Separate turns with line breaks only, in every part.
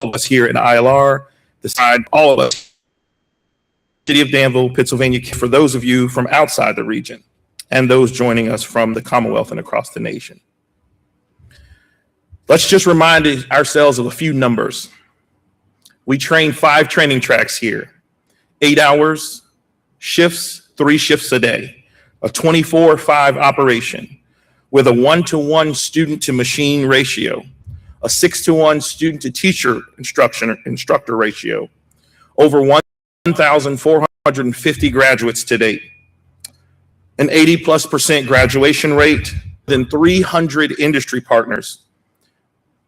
of us here at ILR, all of us, City of Danville, Pennsylvania, for those of you from outside the region and those joining us from the Commonwealth and across the nation. Let's just remind ourselves of a few numbers. We train 5 training tracks here, 8 hours, shifts, 3 shifts a day, a 24/5 operation with a 1-to-1 student to machine ratio, a 6-to-1 student to teacher instructor ratio, over 1,450 graduates to date, an 80+% graduation rate, than 300 industry partners,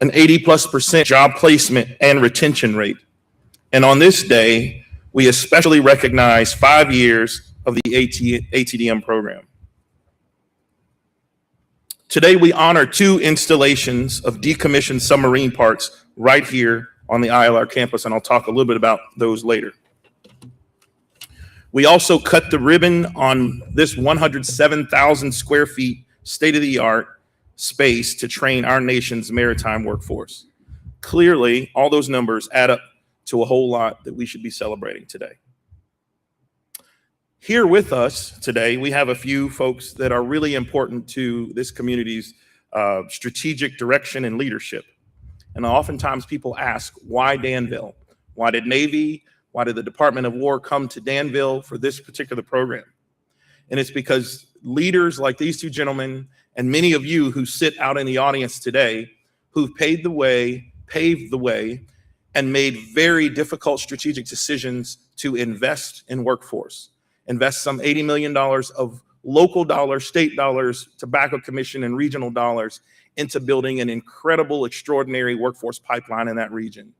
an 80+% job placement and retention rate. And on this day, we especially recognize 5 years of the ATDM program. Today, we honor 2 installations of decommissioned submarine parts right here on the ILR campus, and I'll talk a little bit about those later. We also cut the ribbon on this 107,000 square feet state-of-the-art space to train our nation's maritime workforce. Clearly, all those numbers add up to a whole lot that we should be celebrating today. Here with us today, we have a few folks that are really important to this community's strategic direction and leadership. And oftentimes people ask, why Danville? Why did Navy, why did the Department of War come to Danville for this particular program? And it's because leaders like these 2 gentlemen and many of you who sit out in the audience today, who've paved the way, and made very difficult strategic decisions to invest in workforce. Invest some $80 million of local dollars, state dollars, tobacco commission, and regional dollars into building an incredible, extraordinary workforce pipeline in that region.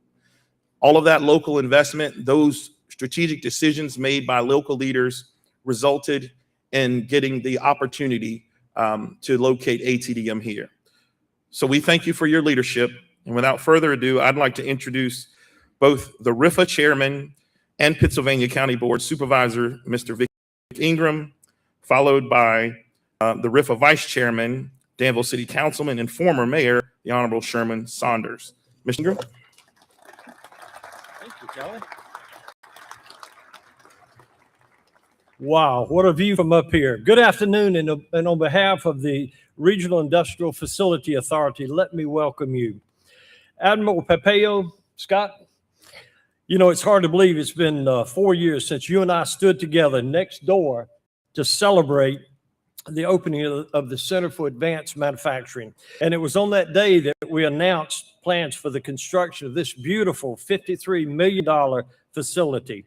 All of that local investment, those strategic decisions made by local leaders resulted in getting the opportunity to locate ATDM here. So we thank you for your leadership. And without further ado, I'd like to introduce both the RIFA chairman and Pennsylvania County Board Supervisor, Mr. Vic Ingram, followed by the RIFA Vice Chairman, Danville City Councilman and former Mayor, the Honorable Sherman Saunders. Mr. Ingram.
Thank you, Kelly. Wow, what a view from up here. Good afternoon, and on behalf of the Regional Industrial Facility Authority, let me welcome you. Admiral Pappano, Scott, you know, it's hard to believe it's been 4 years since you and I stood together next door to celebrate the opening of the Center for Advanced Manufacturing. And it was on that day that we announced plans for the construction of this beautiful $53 million facility.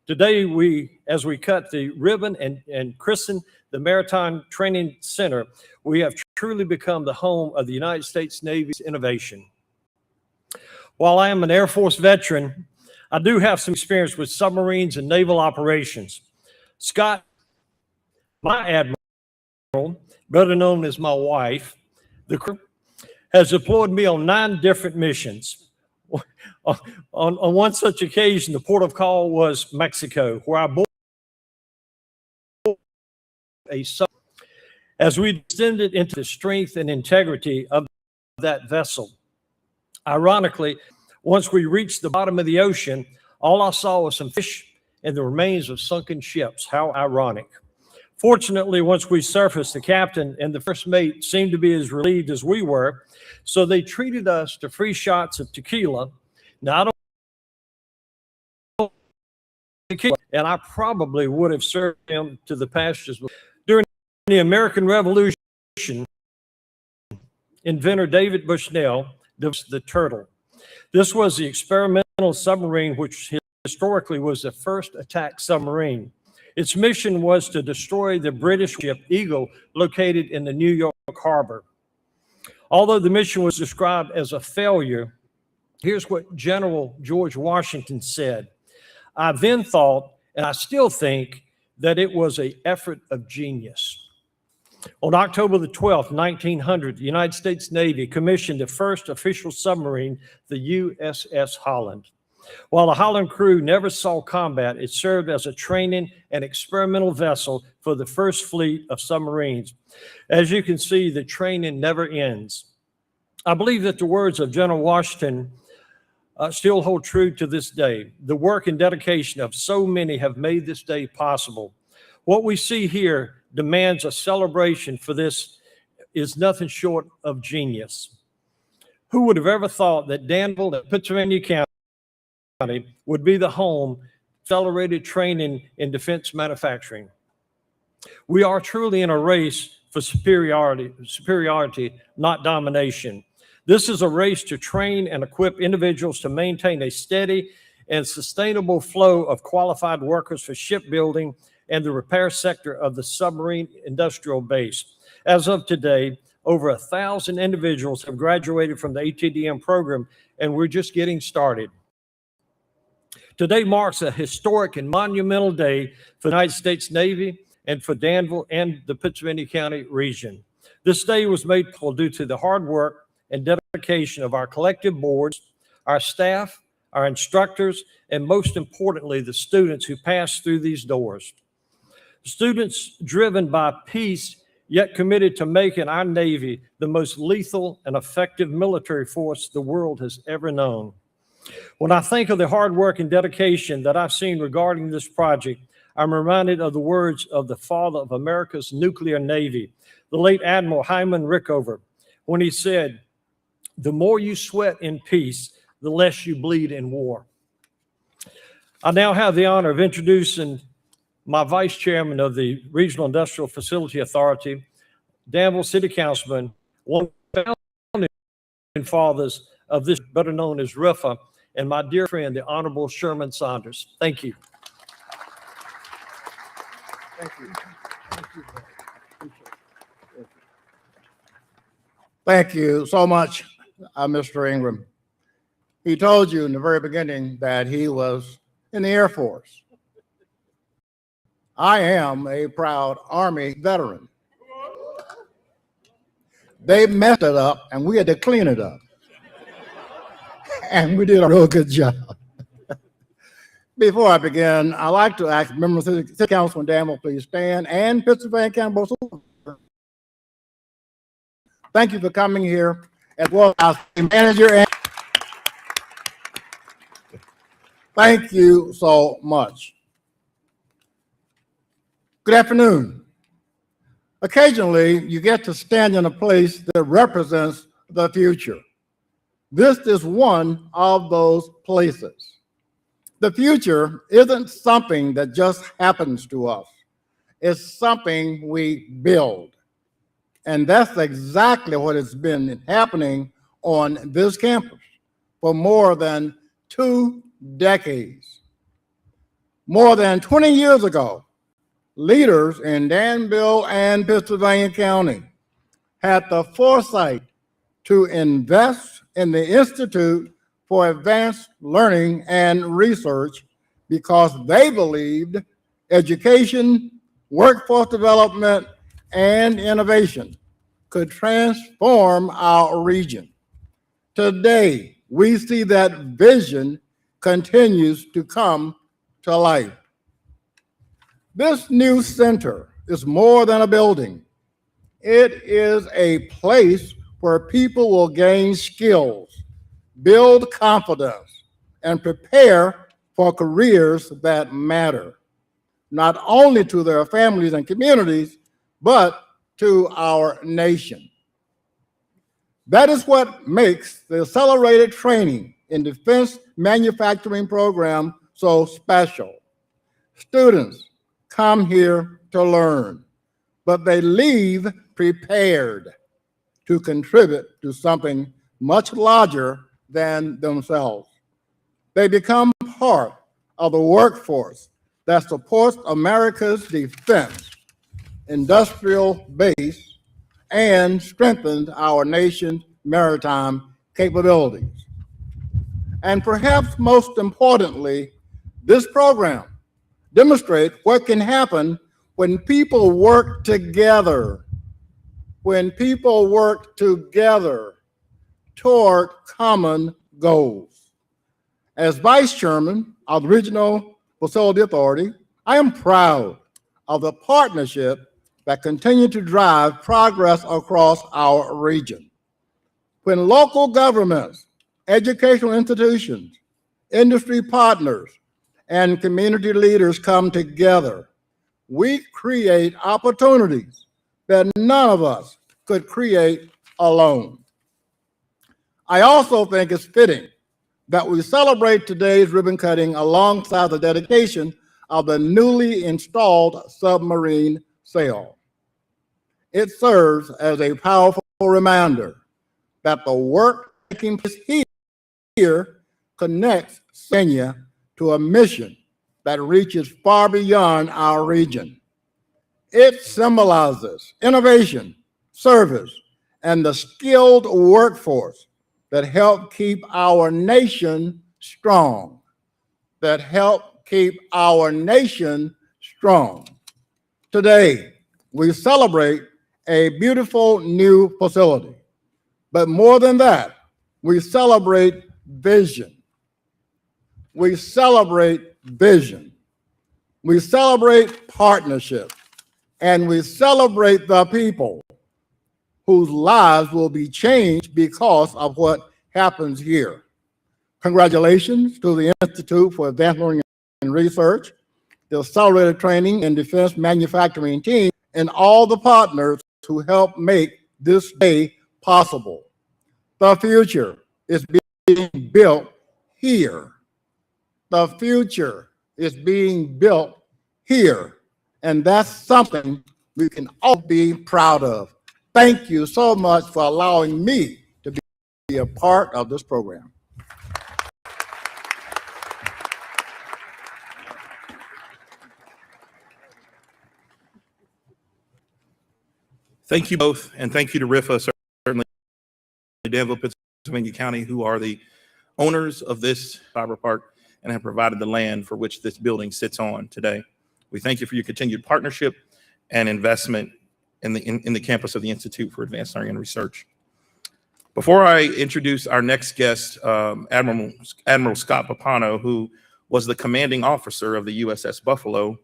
Today, as we cut the ribbon and christen the Maritime Training Center, we have truly become the home of the United States Navy's innovation. While I am an Air Force veteran, I do have some experience with submarines and naval operations. Scott, my Admiral, better known as my wife, the crew, has deployed me on 9 different missions. On one such occasion, the port of call was Mexico, where I boarded a submarine as we descended into the strength and integrity of that vessel. Ironically, once we reached the bottom of the ocean, all I saw was some fish and the remains of sunken ships. How ironic. Fortunately, once we surfaced, the captain and the first mate seemed to be as relieved as we were, so they treated us to free shots of tequila. Now, I don't tequila, and I probably would have served them to the pastures. During the American Revolution, inventor David Bushnell developed the Turtle. This was the experimental submarine, which historically was the first attack submarine. Its mission was to destroy the British ship Eagle located in the New York harbor. Although the mission was described as a failure, here's what General George Washington said. I then thought, and I still think, that it was an effort of genius. On October the 12th, 1900, the United States Navy commissioned the first official submarine, the USS Holland. While the Holland crew never saw combat, it served as a training and experimental vessel for the first fleet of submarines. As you can see, the training never ends. I believe that the words of General Washington still hold true to this day. The work and dedication of so many have made this day possible. What we see here demands a celebration, for this is nothing short of genius. Who would have ever thought that Danville and Pittsylvania County would be the home of accelerated training in defense manufacturing? We are truly in a race for superiority, not domination. This is a race to train and equip individuals to maintain a steady and sustainable flow of qualified workers for shipbuilding and the repair sector of the submarine industrial base. As of today, over 1,000 individuals have graduated from the ATDM program, and we're just getting started. Today marks a historic and monumental day for the United States Navy and for Danville and the Pittsylvania County region. This day was made possible due to the hard work and dedication of our collective boards, our staff, our instructors, and most importantly, the students who passed through these doors. Students driven by peace, yet committed to making our Navy the most lethal and effective military force the world has ever known. When I think of the hard work and dedication that I've seen regarding this project, I'm reminded of the words of the father of America's nuclear Navy, the late Admiral Hyman Rickover, when he said, "The more you sweat in peace, the less you bleed in war." I now have the honor of introducing my vice chairman of the Regional Industrial Facility Authority, Danville City Councilman, one of the founding fathers of this, better known as RIFA, and my dear friend, the Honorable Sherman Saunders. Thank you.
Thank you. Thank you so much, Mr. Ingram. He told you in the very beginning that he was in the Air Force. I am a proud Army veteran. They messed it up and we had to clean it up. And we did a real good job. Before I begin, I'd like to ask members of the City Council and Danville, please stand, and Pittsylvania County Board of Supervisors. Thank you for coming here, as well as the manager. And thank you so much. Good afternoon. Occasionally, you get to stand in a place that represents the future. This is one of those places. The future isn't something that just happens to us. It's something we build. And that's exactly what has been happening on this campus for more than 2 decades. More than 20 years ago, leaders in Danville and Pittsylvania County had the foresight to invest in the Institute for Advanced Learning and Research because they believed education, workforce development, and innovation could transform our region. Today, we see that vision continues to come to life. This new center is more than a building. It is a place where people will gain skills, build confidence, and prepare for careers that matter, not only to their families and communities, but to our nation. That is what makes the accelerated training in defense manufacturing program so special. Students come here to learn, but they leave prepared to contribute to something much larger than themselves. They become part of the workforce that supports America's defense, industrial base, and strengthens our nation's maritime capabilities. And perhaps most importantly, this program demonstrates what can happen when people work together. When people work together toward common goals. As Vice Chairman of the Regional Facility Authority, I am proud of the partnership that continue to drive progress across our region. When local governments educational institutions, industry partners, and community leaders come together, we create opportunities that none of us could create alone. I also think it's fitting that we celebrate today's ribbon cutting alongside the dedication of the newly installed submarine sail. It serves as a powerful reminder that the work taking place here connects Kenya to a mission that reaches far beyond our region. It symbolizes innovation, service, and the skilled workforce that help keep our nation strong, Today, we celebrate a beautiful new facility, but more than that, we celebrate vision. We celebrate partnership, and we celebrate the people whose lives will be changed because of what happens here. Congratulations to the Institute for Advanced Learning and Research, the Accelerated Training and Defense Manufacturing team, and all the partners who help make this day possible. The future is being built here. The future is being built here, and that's something we can all be proud of. Thank you so much for allowing me to be a part of this program.
Thank you both, and thank you to RIFA, certainly Danville, Pennsylvania County, who are the owners of this fiber park and have provided the land for which this building sits on today. We thank you for your continued partnership and investment in the campus of the Institute for Advanced Learning and Research. Before I introduce our next guest, Admiral Scott Pappano, who was the commanding officer of the USS Buffalo,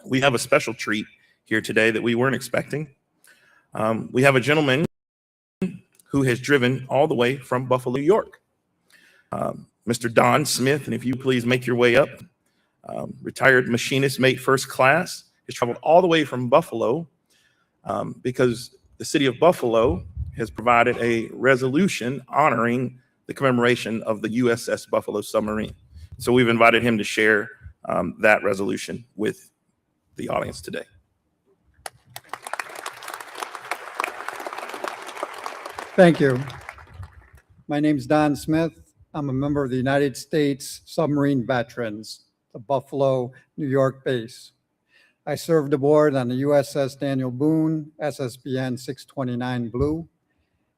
we have a special treat here today that we weren't expecting. We have a gentleman who has driven all the way from Buffalo, New York. Mr. Don Smith, and if you please make your way up, retired machinist, mate first class, has traveled all the way from Buffalo because the city of Buffalo has provided a resolution honoring the commemoration of the USS Buffalo submarine. So we've invited him to share that resolution with the audience today.
Thank you. My name's Don Smith. I'm a member of the United States Submarine Veterans, the Buffalo, New York base. I served aboard on the USS Daniel Boone, SSBN 629 Blue,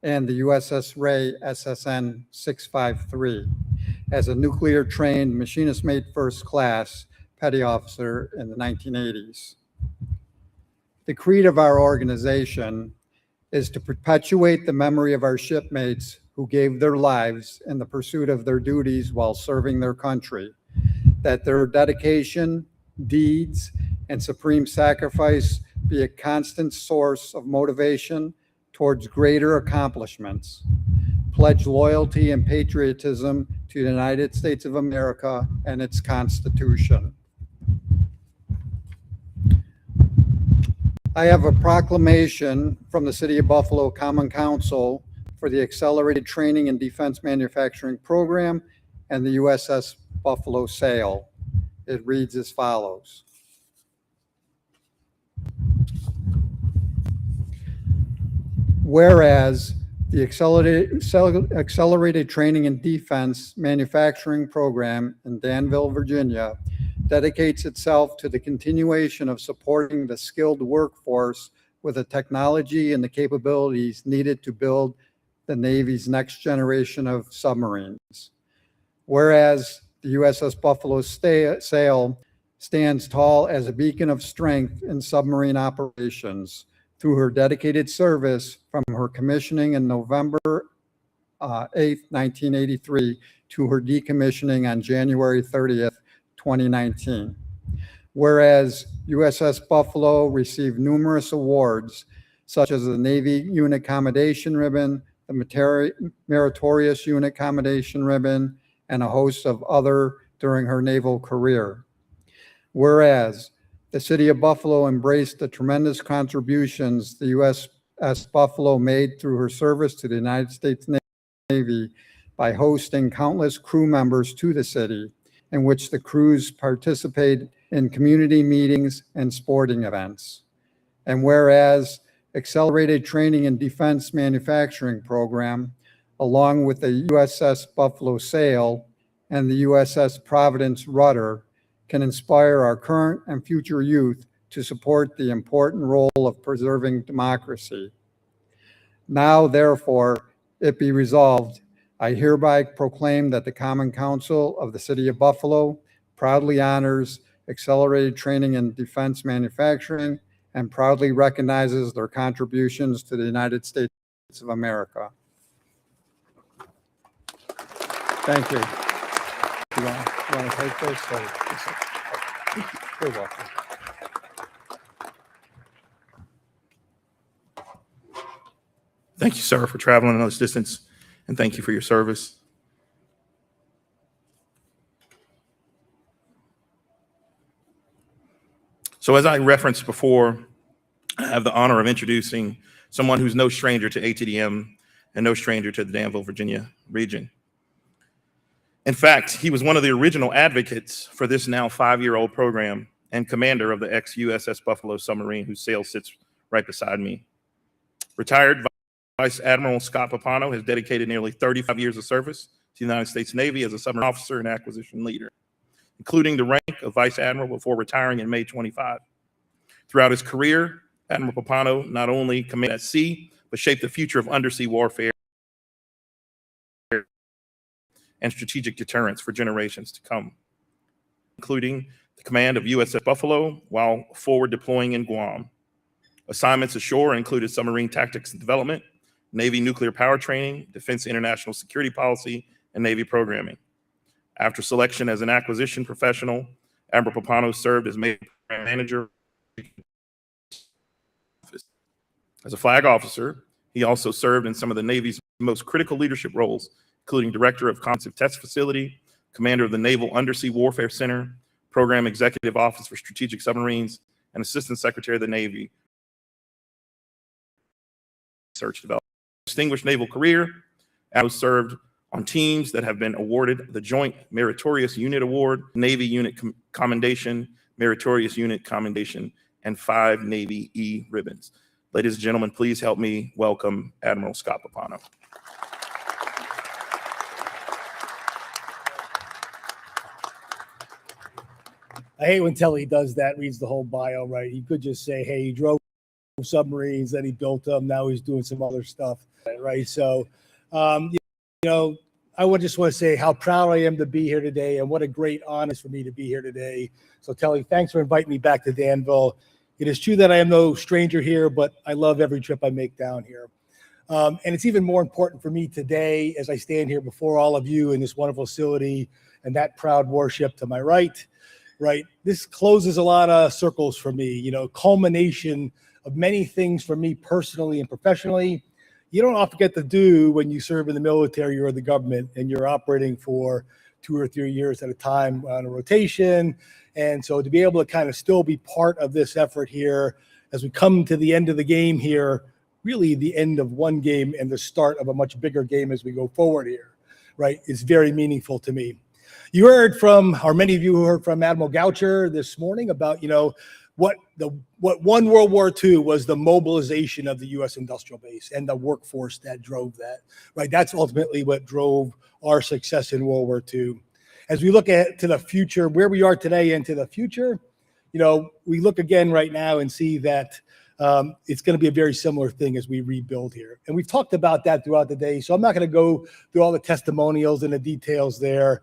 and the USS Ray, SSN 653, as a nuclear-trained machinist mate first class petty officer in the 1980s. The creed of our organization is to perpetuate the memory of our shipmates who gave their lives in the pursuit of their duties while serving their country, that their dedication, deeds, and supreme sacrifice be a constant source of motivation towards greater accomplishments. Pledge loyalty and patriotism to the United States of America and its Constitution. I have a proclamation from the City of Buffalo Common Council for the Accelerated Training and Defense Manufacturing Program and the USS Buffalo sale. It reads as follows. Whereas the Accelerated Training and Defense Manufacturing Program in Danville, Virginia, dedicates itself to the continuation of supporting the skilled workforce with the technology and the capabilities needed to build the Navy's next generation of submarines. Whereas the USS Buffalo sale stands tall as a beacon of strength in submarine operations through her dedicated service from her commissioning in November 8th, 1983 to her decommissioning on January 30th, 2019. Whereas USS Buffalo received numerous awards, such as the Navy Unit Commendation Ribbon, the Meritorious Unit Commendation Ribbon, and a host of other during her naval career. Whereas the City of Buffalo embraced the tremendous contributions the USS Buffalo made through her service to the United States Navy by hosting countless crew members to the city, in which the crews participate in community meetings and sporting events. And whereas Accelerated Training and Defense Manufacturing Program, along with the USS Buffalo Sail and the USS Providence Rudder, can inspire our current and future youth to support the important role of preserving democracy. Now, therefore, it be resolved, I hereby proclaim that the Common Council of the City of Buffalo proudly honors Accelerated Training and Defense Manufacturing and proudly recognizes their contributions to the United States of America. Thank you. You want to take this? You're welcome.
Thank you, sir, for traveling all this distance, and thank you for your service. So as I referenced before, I have the honor of introducing someone who's no stranger to ATDM and no stranger to the Danville, Virginia region. In fact, he was one of the original advocates for this now 5-year-old program and commander of the ex-USS Buffalo submarine, whose sail sits right beside me. Retired Vice Admiral Scott Pappano has dedicated nearly 35 years of service to the United States Navy as a submarine officer and acquisition leader, including the rank of Vice Admiral before retiring in May 25. Throughout his career, Admiral Pappano not only commanded at sea, but shaped the future of undersea warfare and strategic deterrence for generations to come, including the command of USS Buffalo while forward deploying in Guam. Assignments ashore included submarine tactics and development, Navy nuclear power training, defense international security policy, and Navy programming. After selection as an acquisition professional, Admiral Pappano served as Major Program Manager. As a flag officer, he also served in some of the Navy's most critical leadership roles, including Director of Comprehensive Test Facility, Commander of the Naval Undersea Warfare Center, Program Executive Office for Strategic Submarines, and Assistant Secretary of the Navy Research Development. Distinguished naval career, Admiral served on teams that have been awarded the Joint Meritorious Unit Award, Navy Unit Commendation, Meritorious Unit Commendation, and 5 Navy E ribbons. Ladies and gentlemen, please help me welcome Admiral Scott Pappano.
I hate when Telly does that, reads the whole bio, right? He could just say, hey, he drove submarines, then he built them, now he's doing some other stuff, right? So, you know, I would just want to say how proud I am to be here today and what a great honor for me to be here today. So Telly, thanks for inviting me back to Danville. It is true that I am no stranger here, but I love every trip I make down here. And it's even more important for me today as I stand here before all of you in this wonderful facility and that proud warship to my right. This closes a lot of circles for me, you know, culmination of many things for me personally and professionally. You don't often get to do when you serve in the military or the government and you're operating for 2 or 3 years at a time on a rotation. And so to be able to kind of still be part of this effort here as we come to the end of the game here, really the end of one game and the start of a much bigger game as we go forward here, right, is very meaningful to me. You heard from, or many of you heard from Admiral Goucher this morning about, you know, what won World War II was the mobilization of the U.S. industrial base and the workforce that drove that, right? That's ultimately what drove our success in World War II. As we look at to the future, where we are today and to the future, you know, we look again right now and see that it's going to be a very similar thing as we rebuild here. And we've talked about that throughout the day. So I'm not going to go through all the testimonials and the details there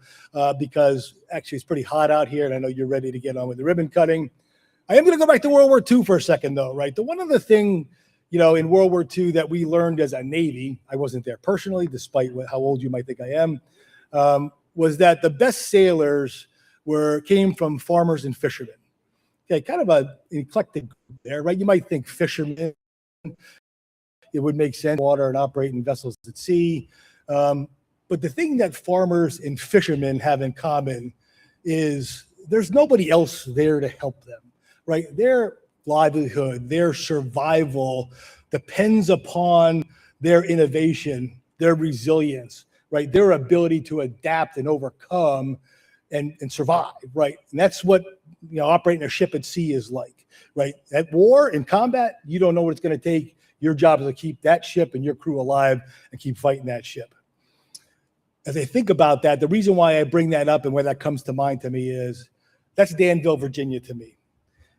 because actually it's pretty hot out here. And I know you're ready to get on with the ribbon cutting. I am going to go back to World War II for a second, though, right? The one other thing, you know, in World War II that we learned as a Navy, I wasn't there personally, despite how old you might think I am, was that the best sailors came from farmers and fishermen. Okay, kind of an eclectic group there, right? You might think fishermen, it would make sense water and operating vessels at sea. But the thing that farmers and fishermen have in common is there's nobody else there to help them, right? Their livelihood, their survival depends upon their innovation, their resilience, right? Their ability to adapt and overcome and survive, right? And that's what, operating a ship at sea is like, right? At war, in combat, you don't know what it's going to take. Your job is to keep that ship and your crew alive and keep fighting that ship. As I think about that, the reason why I bring that up and where that comes to mind to me is that's Danville, Virginia to me.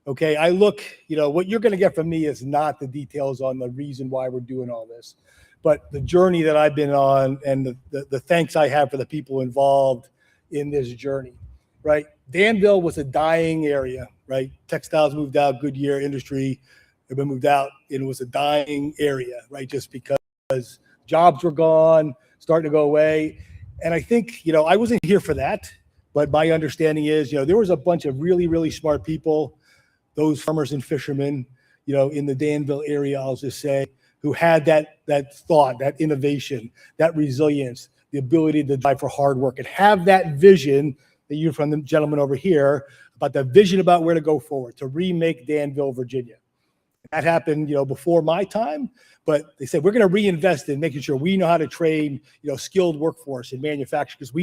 Okay, I look, what you're going to get from me is not the details on the reason why we're doing all this, but the journey that I've been on and the thanks I have for the people involved in this journey, right? Danville was a dying area, right? Textiles moved out, Goodyear industry have been moved out, and it was a dying area, right? Just because jobs were gone, starting to go away. And I think, I wasn't here for that, but my understanding is, there was a bunch of really, really smart people, those farmers and fishermen, in the Danville area, I'll just say, who had that thought, that innovation, that resilience, the ability to drive for hard work and have that vision that you from the gentleman over here about the vision about where to go forward, to remake Danville, Virginia. That happened, before my time, but they said, we're going to reinvest in making sure we know how to train, skilled workforce in manufacturing, because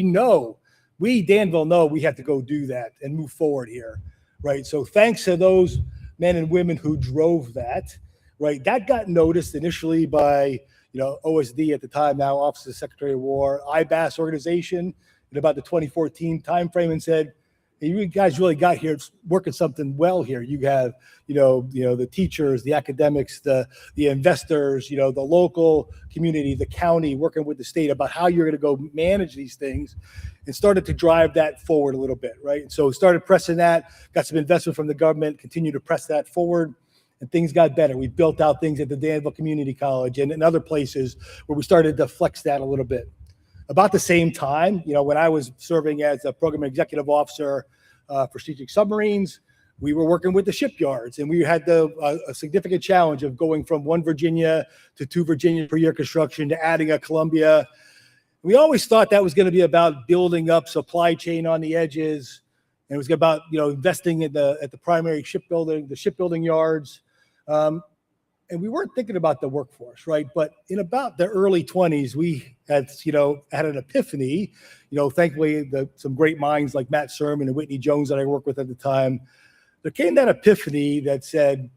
Danville know we have to go do that and move forward here, right? So thanks to those men and women who drove that, right? That got noticed initially by, OSD at the time, now Office of Secretary of War, IBAS organization in about the 2014 timeframe, and said, hey, you guys really got here working something well here. You have, the teachers, the academics, the investors, the local community, the county, working with the state about how you're going to go manage these things, and started to drive that forward a little bit, right? And so started pressing that, got some investment from the government, continued to press that forward, and things got better. We built out things at the Danville Community College and in other places where we started to flex that a little bit. About the same time, when I was serving as a program executive officer for strategic submarines, we were working with the shipyards, and we had a significant challenge of going from 1 Virginia to 2 Virginia per year construction to adding a Columbia. We always thought that was going to be about building up supply chain on the edges, and it was about investing at the primary shipbuilding, the shipbuilding yards. And we weren't thinking about the workforce, right? But in about the early 20s, we had, had an epiphany. Thankfully, some great minds like Matt Sermon and Whitney Jones that I worked with at the time, there came that epiphany that said,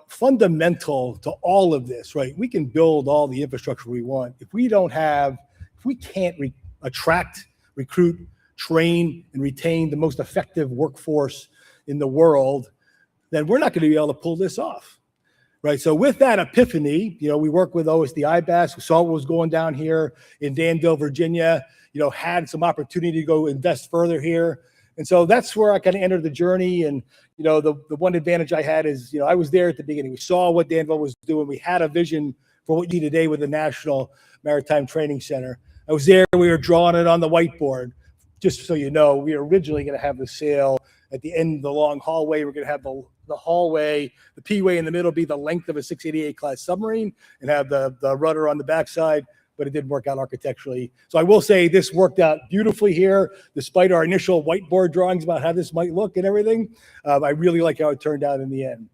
fundamental to all of this, right? We can build all the infrastructure we want. If we can't attract, recruit, train, and retain the most effective workforce in the world, then we're not going to be able to pull this off. Right. So with that epiphany, we worked with OSD IBAS. We saw what was going down here in Danville, Virginia, had some opportunity to go invest further here. And so that's where I kind of entered the journey. And, the one advantage I had is, I was there at the beginning. We saw what Danville was doing. We had a vision for what we do today with the National Maritime Training Center. I was there. We were drawing it on the whiteboard. Just so you know, we were originally going to have the sail at the end of the long hallway. We're going to have the hallway, the P-way in the middle be the length of a 688 class submarine and have the rudder on the backside, but it didn't work out architecturally. So I will say this worked out beautifully here, despite our initial whiteboard drawings about how this might look and everything. I really like how it turned out in the end.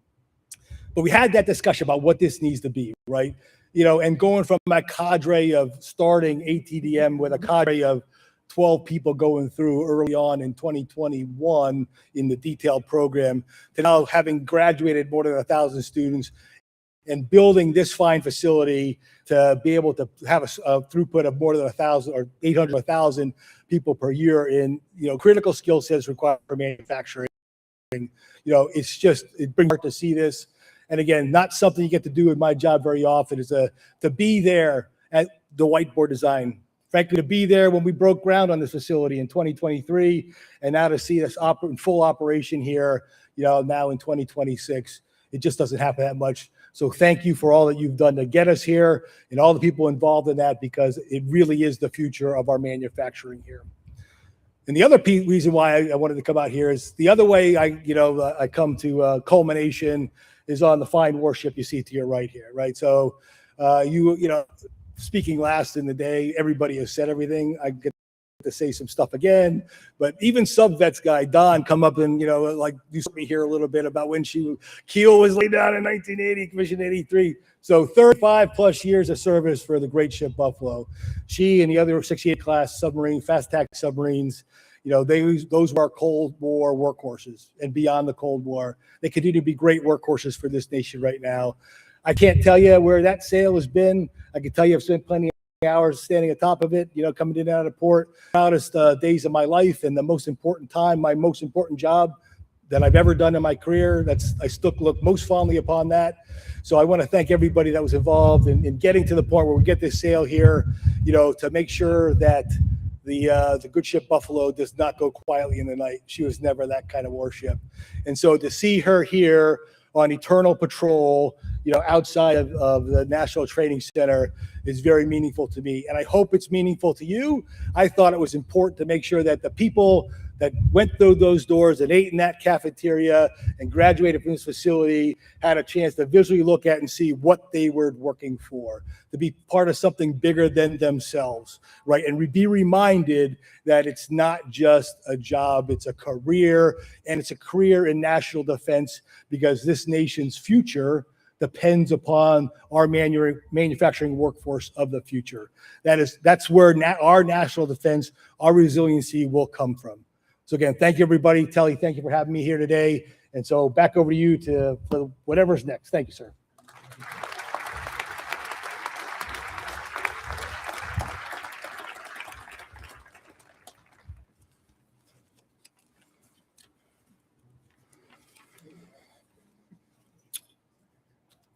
But we had that discussion about what this needs to be, right? And going from my cadre of starting ATDM with a cadre of 12 people going through early on in 2021 in the detailed program to now having graduated more than 1,000 students and building this fine facility to be able to have a throughput of more than 1,000 or 800, 1,000 people per year in, critical skill sets required for manufacturing. It brings heart to see this. And again, not something you get to do in my job very often is to be there at the whiteboard design. Frankly, to be there when we broke ground on this facility in 2023, and now to see us in full operation here, now in 2026, it just doesn't happen that much. So thank you for all that you've done to get us here and all the people involved in that, because it really is the future of our manufacturing here. And the other reason why I wanted to come out here is the other way I come to culmination is on the fine warship you see to your right here, right? So Speaking last in the day, everybody has said everything. I get to say some stuff again, but even sub-vets guy, Don, come up and, like you saw me hear a little bit about when Keel was laid down in 1980, commissioned 83. So 35 plus years of service for the great ship Buffalo. She and the other 68 class submarine, fast attack submarines, those were our Cold War workhorses, and beyond the Cold War, they continue to be great workhorses for this nation right now. I can't tell you where that sail has been. I can tell you I've spent plenty of hours standing atop of it, coming in and out of port. Proudest days of my life, and the most important time, my most important job that I've ever done in my career. I still look most fondly upon that. So I want to thank everybody that was involved in getting to the point where we get this sail here, to make sure that the good ship Buffalo does not go quietly in the night. She was never that kind of warship. And so to see her here on eternal patrol, outside of the National Training Center is very meaningful to me. And I hope it's meaningful to you. I thought it was important to make sure that the people that went through those doors and ate in that cafeteria and graduated from this facility had a chance to visually look at and see what they were working for, to be part of something bigger than themselves, right? And be reminded that it's not just a job, it's a career, and it's a career in national defense, because this nation's future depends upon our manufacturing workforce of the future. That's where our national defense, our resiliency will come from. So again, thank you, everybody. Telly, thank you for having me here today. And so back over to you for whatever's next. Thank you, sir.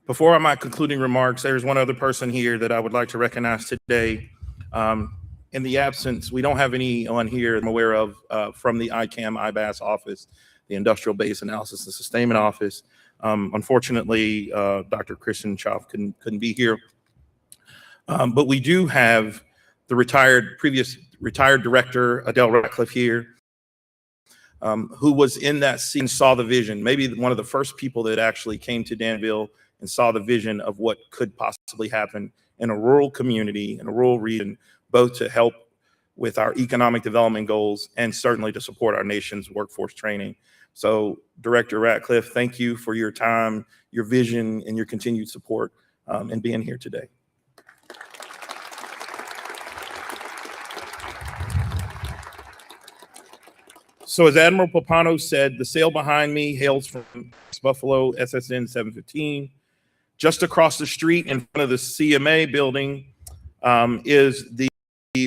Before my concluding remarks, there's one other person here that I would like to recognize today. In the absence, we don't have anyone here I'm aware of from the IBAS office, the Industrial Base Analysis and Sustainment Office. Unfortunately, Dr. Christian Schaaf couldn't be here. But we do have the previous retired director, Adele Ratcliffe, here, who was in that scene, saw the vision, maybe one of the first people that actually came to Danville and saw the vision of what could possibly happen in a rural community, in a rural region, both to help with our economic development goals and certainly to support our nation's workforce training. So Director Ratcliffe, thank you for your time, your vision, and your continued support in being here today. So as Admiral Pappano said, the sail behind me hails from Buffalo SSN 715. Just across the street in front of the CMA building is the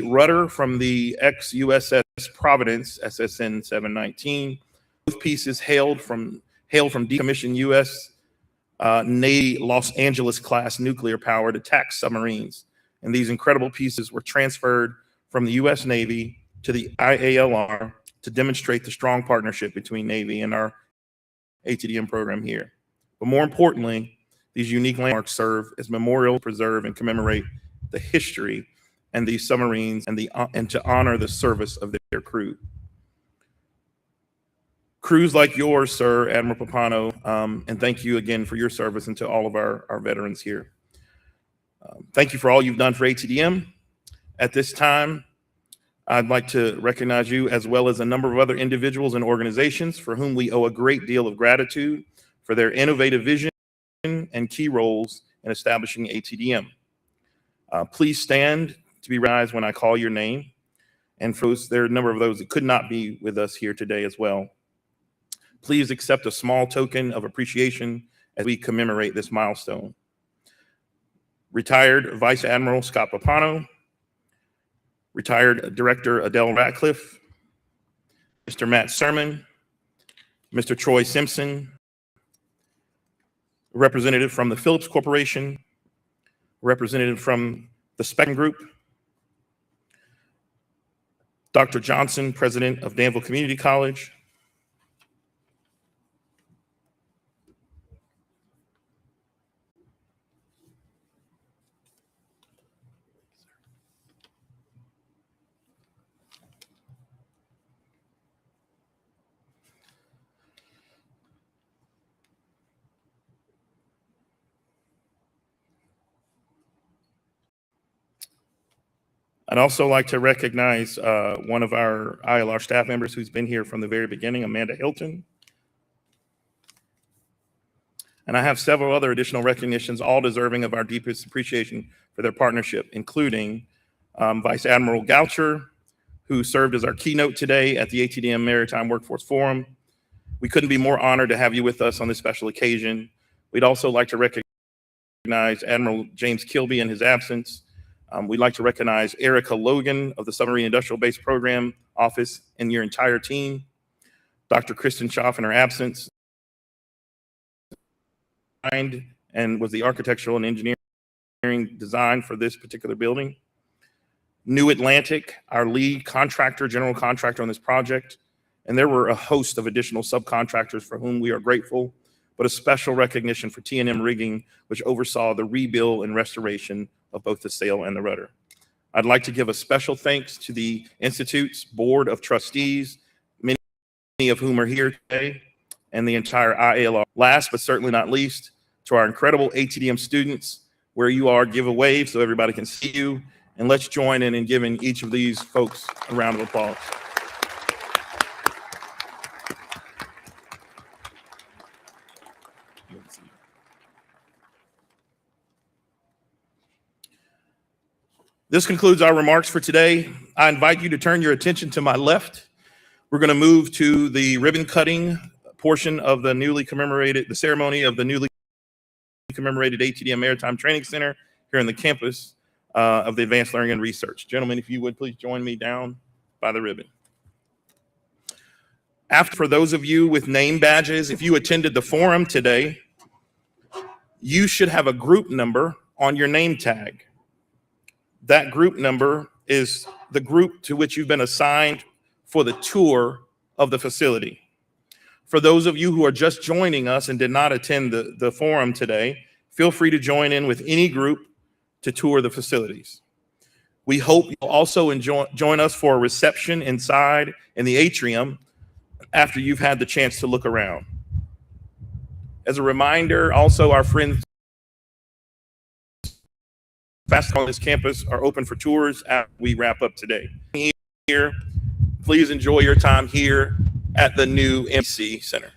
rudder from the ex-USS Providence SSN 719. Both pieces hail from decommissioned U.S. Navy Los Angeles class nuclear powered attack submarines. And these incredible pieces were transferred from the U.S. Navy to the IALR to demonstrate the strong partnership between Navy and our ATDM program here. But more importantly, these unique landmarks serve as memorials, preserve and commemorate the history and these submarines and to honor the service of their crew. Crews like yours, sir, Admiral Pappano, and thank you again for your service and to all of our veterans here. Thank you for all you've done for ATDM. At this time, I'd like to recognize you as well as a number of other individuals and organizations for whom we owe a great deal of gratitude for their innovative vision and key roles in establishing ATDM. Please stand to be recognized when I call your name. And for those, there are a number of those that could not be with us here today as well. Please accept a small token of appreciation as we commemorate this milestone. Retired Vice Admiral Scott Pappano, retired Director Adele Ratcliffe, Mr. Matt Sermon, Mr. Troy Simpson, representative from the Phillips Corporation, representative from the Spectrum Group, Dr. Johnson, president of Danville Community College, I'd also like to recognize one of our ILR staff members who's been here from the very beginning, Amanda Hilton. And I have several other additional recognitions, all deserving of our deepest appreciation for their partnership, including Vice Admiral Goucher, who served as our keynote today at the ATDM Maritime Workforce Forum. We couldn't be more honored to have you with us on this special occasion. We'd also like to recognize Admiral James Kilby in his absence. We'd like to recognize Erica Logan of the Submarine Industrial Base Program Office and your entire team. Dr. Kristen Schaff in her absence, and was the architectural and engineering design for this particular building. New Atlantic, our lead contractor, general contractor on this project. And there were a host of additional subcontractors for whom we are grateful, but a special recognition for T&M Rigging, which oversaw the rebuild and restoration of both the sail and the rudder. I'd like to give a special thanks to the Institute's Board of Trustees, many of whom are here today, and the entire IALR. Last but certainly not least, to our incredible ATDM students, where you are, give a wave so everybody can see you, and let's join in giving each of these folks a round of applause. This concludes our remarks for today. I invite you to turn your attention to my left. We're going to move to the ribbon cutting portion of the ceremony of the newly commemorated ATDM Maritime Training Center here in the campus of the Advanced Learning and Research. Gentlemen, if you would please join me down by the ribbon. For those of you with name badges, if you attended the forum today, you should have a group number on your name tag. That group number is the group to which you've been assigned for the tour of the facility. For those of you who are just joining us and did not attend the forum today, feel free to join in with any group to tour the facilities. We hope you'll also join us for a reception inside in the atrium after you've had the chance to look around. As a reminder, also our friends on this campus are open for tours after we wrap up today. Here, please enjoy your time here at the new MC Center.